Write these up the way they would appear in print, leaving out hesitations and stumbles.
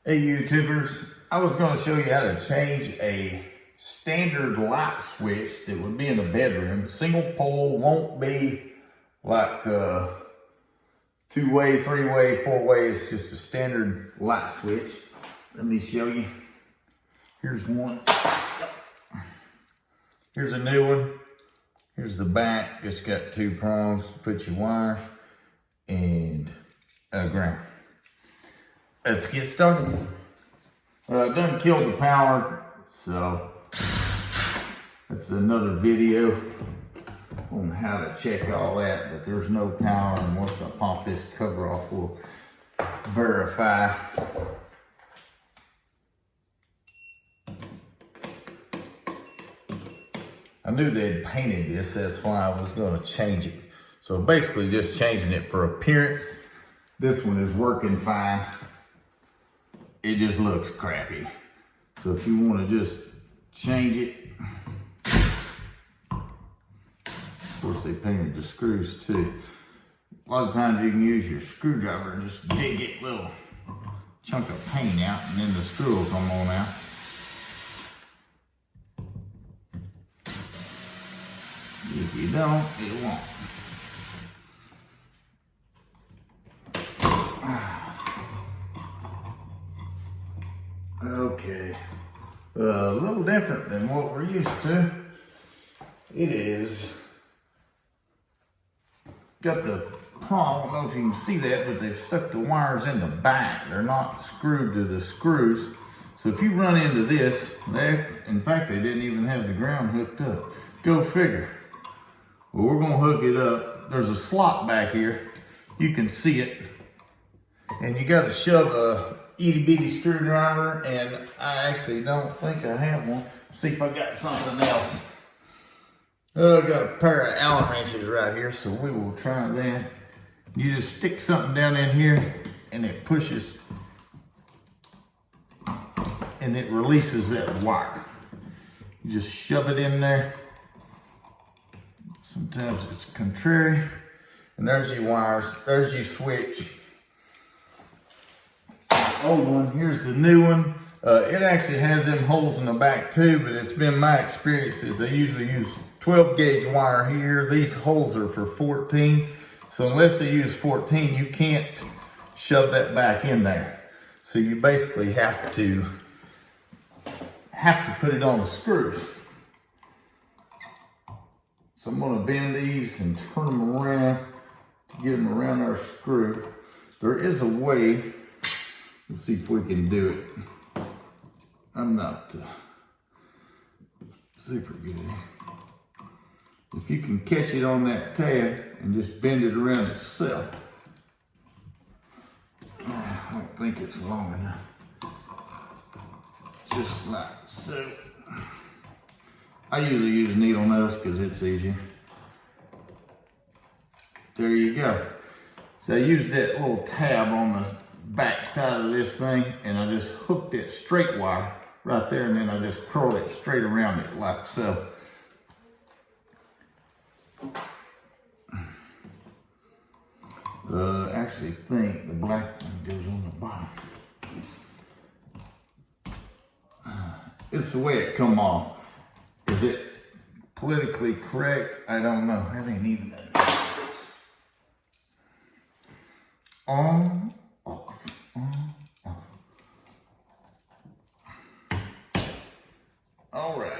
Hey YouTubers, I was going to show you how to change a standard light switch that would be in the bedroom. Single pole, won't be like two-way, three-way, four-way. It's just a standard light switch. Let me show you. Here's one. Here's a new one. Here's the back. It's got two prongs to put your wires and a ground. Let's get started. I done killed the power, so that's another video on how to check all that, but there's no power, and once I pop this cover off, we'll verify. I knew they'd painted this, that's why I was gonna change it. So basically just changing it for appearance. This one is working fine. It just looks crappy. So if you want to just change it, of course they painted the screws too. A lot of times you can use your screwdriver and just dig it little chunk of paint out, and then the screw will come on out. If you don't, it won't. Okay, a little different than what we're used to. It is got the prong, I don't know if you can see that, but they've stuck the wires in the back. They're not screwed to the screws. So if you run into this, in fact, they didn't even have the ground hooked up. Go figure. Well, we're gonna hook it up. There's a slot back here. You can see it. And you gotta shove a itty bitty screwdriver, and I actually don't think I have one. See if I got something else. Oh, I got a pair of Allen wrenches right here, so we will try that. You just stick something down in here, and it pushes, and it releases that wire. You just shove it in there. Sometimes it's contrary. And there's your wires, there's your switch. Old one, here's the new one. It actually has them holes in the back too, but it's been my experience that they usually use 12 gauge wire here. These holes are for 14. So unless they use 14, you can't shove that back in there. So you basically have to put it on the screws. So I'm gonna bend these and turn them around to get them around our screw. There is a way. Let's see if we can do it. I'm not super good at it. If you can catch it on that tab and just bend it around itself. I don't think it's long enough. Just like so. I usually use needle nose because it's easier. There you go. So I used that little tab on the back side of this thing, and I just hooked that straight wire right there, and then I just curled it straight around it like so. I actually think the black one goes on the bottom. It's the way it come off. Is it politically correct? I don't know. I ain't even done. On, off, on, off. All right.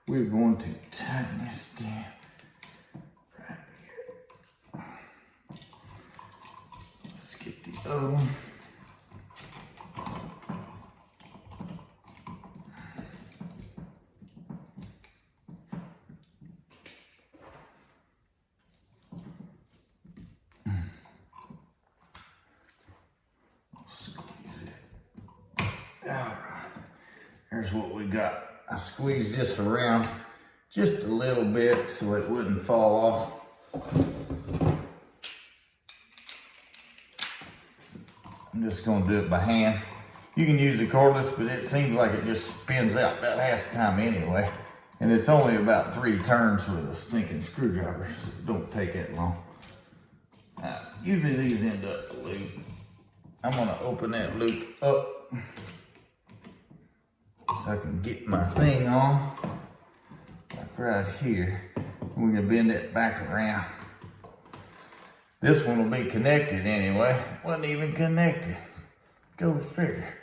We're going to tighten this down right here. Let's get the other one. Alright, here's what we got. I squeezed this around just a little bit so it wouldn't fall off. I'm just going to do it by hand. You can use the cordless, but it seems like it just spins out about half the time anyway. And it's only about 3 turns with a stinking screwdriver, so it don't take that long. Usually these end up loose. I'm gonna open that loop up so I can get my thing on, like right here. We're gonna bend that back around. This one will be connected anyway. Wasn't even connected. Go figure.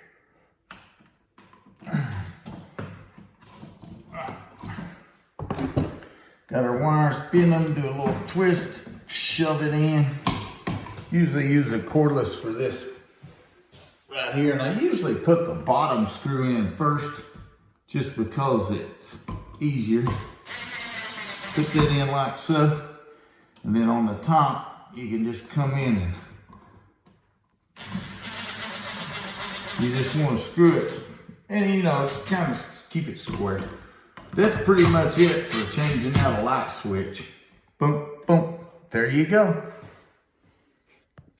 Got our wires, spin them, do a little twist, shove it in. Usually use a cordless for this right here. And I usually put the bottom screw in first just because it's easier. Put that in like so. And then on the top, you can just come in and you just want to screw it. And you know, just kind of keep it square. That's pretty much it for changing out a light switch. Boom, boom. There you go.